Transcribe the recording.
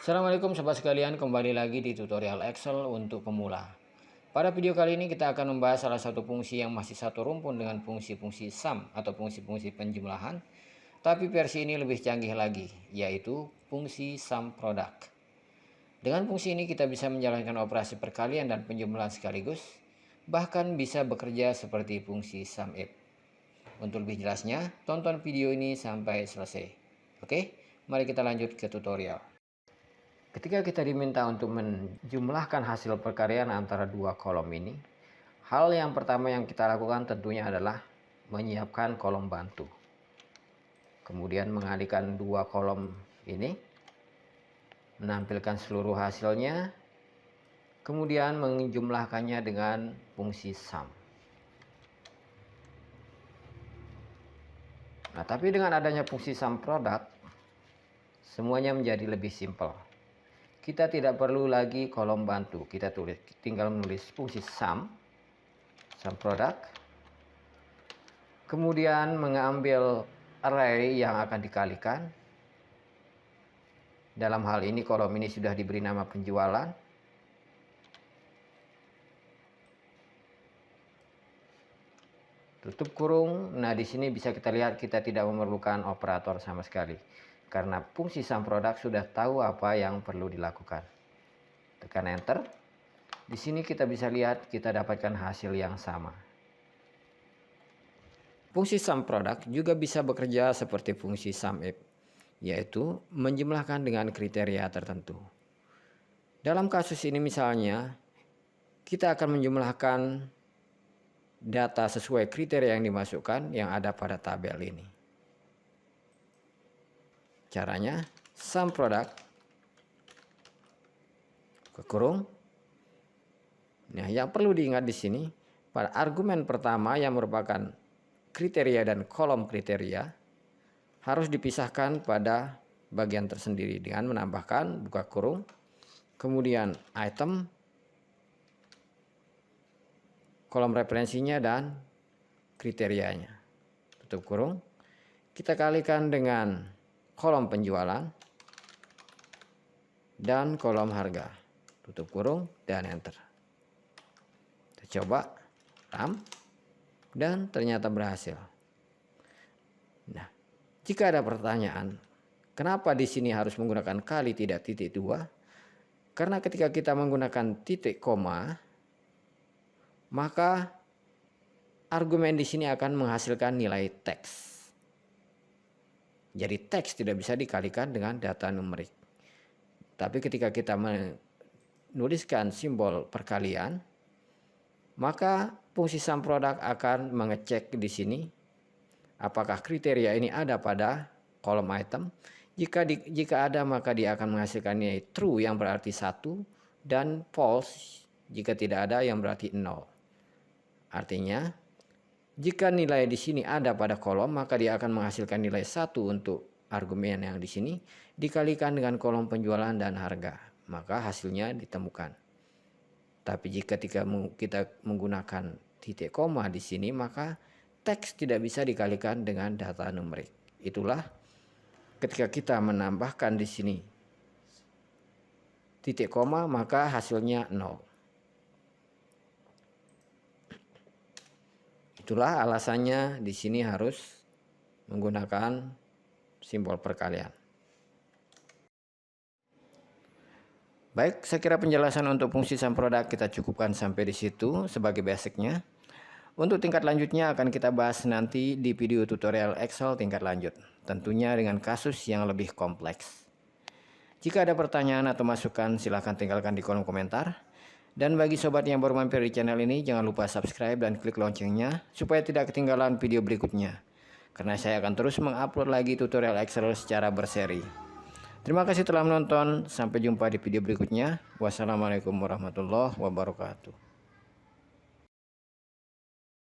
Assalamualaikum sobat sekalian, kembali lagi di tutorial Excel untuk pemula. Pada video kali ini kita akan membahas salah satu fungsi yang masih satu rumpun dengan fungsi-fungsi sum atau fungsi-fungsi penjumlahan, tapi versi ini lebih canggih lagi, yaitu fungsi sum product. Dengan fungsi ini kita bisa menjalankan operasi perkalian dan penjumlahan sekaligus, bahkan bisa bekerja seperti fungsi sum if. Untuk lebih jelasnya, tonton video ini sampai selesai. Oke, mari kita lanjut ke tutorial. Ketika kita diminta untuk menjumlahkan hasil perkalian antara dua kolom ini, hal yang pertama yang kita lakukan tentunya adalah menyiapkan kolom bantu. Kemudian mengalihkan dua kolom ini, menampilkan seluruh hasilnya, kemudian menjumlahkannya dengan fungsi sum. Nah, tapi dengan adanya fungsi sum product, semuanya menjadi lebih simpel. Kita tidak perlu lagi kolom bantu, kita tinggal menulis fungsi sum product, kemudian mengambil array yang akan dikalikan. Dalam hal ini kolom ini sudah diberi nama penjualan. Tutup kurung. Nah, di sini bisa kita lihat kita tidak memerlukan operator sama sekali, karena fungsi sum product sudah tahu apa yang perlu dilakukan. Tekan enter. Di sini kita bisa lihat kita dapatkan hasil yang sama. Fungsi sum product juga bisa bekerja seperti fungsi sum if, yaitu menjumlahkan dengan kriteria tertentu. Dalam kasus ini misalnya, kita akan menjumlahkan data sesuai kriteria yang dimasukkan yang ada pada tabel ini. Caranya, sum product ke kurung. Nah, yang perlu diingat di sini, pada argumen pertama yang merupakan kriteria dan kolom kriteria harus dipisahkan pada bagian tersendiri dengan menambahkan buka kurung, kemudian item, kolom referensinya dan kriterianya. Tutup kurung. Kita kalikan dengan kolom penjualan dan kolom harga. Tutup kurung dan enter. Kita coba run dan ternyata berhasil. Nah, jika ada pertanyaan, kenapa di sini harus menggunakan kali tidak titik dua? Karena ketika kita menggunakan titik koma, maka argumen di sini akan menghasilkan nilai teks. Jadi teks tidak bisa dikalikan dengan data numerik. Tapi ketika kita menuliskan simbol perkalian, maka fungsi sum product akan mengecek di sini apakah kriteria ini ada pada kolom item. Jika ada, maka dia akan menghasilkan nilai true yang berarti 1 dan false jika tidak ada yang berarti 0. Artinya, jika nilai di sini ada pada kolom, maka dia akan menghasilkan nilai 1 untuk argumen yang di sini dikalikan dengan kolom penjualan dan harga, maka hasilnya ditemukan. Tapi jika kita menggunakan titik koma di sini, maka teks tidak bisa dikalikan dengan data numerik. Itulah ketika kita menambahkan di sini titik koma, maka hasilnya 0. Itulah alasannya di sini harus menggunakan simbol perkalian. Baik, saya kira penjelasan untuk fungsi sum product kita cukupkan sampai di situ sebagai basicnya. Untuk tingkat lanjutnya akan kita bahas nanti di video tutorial Excel tingkat lanjut, tentunya dengan kasus yang lebih kompleks. Jika ada pertanyaan atau masukan, silahkan tinggalkan di kolom komentar. Dan bagi sobat yang baru mampir di channel ini, jangan lupa subscribe dan klik loncengnya supaya tidak ketinggalan video berikutnya. Karena saya akan terus mengupload lagi tutorial Excel secara berseri. Terima kasih telah menonton, sampai jumpa di video berikutnya. Wassalamualaikum warahmatullahi wabarakatuh.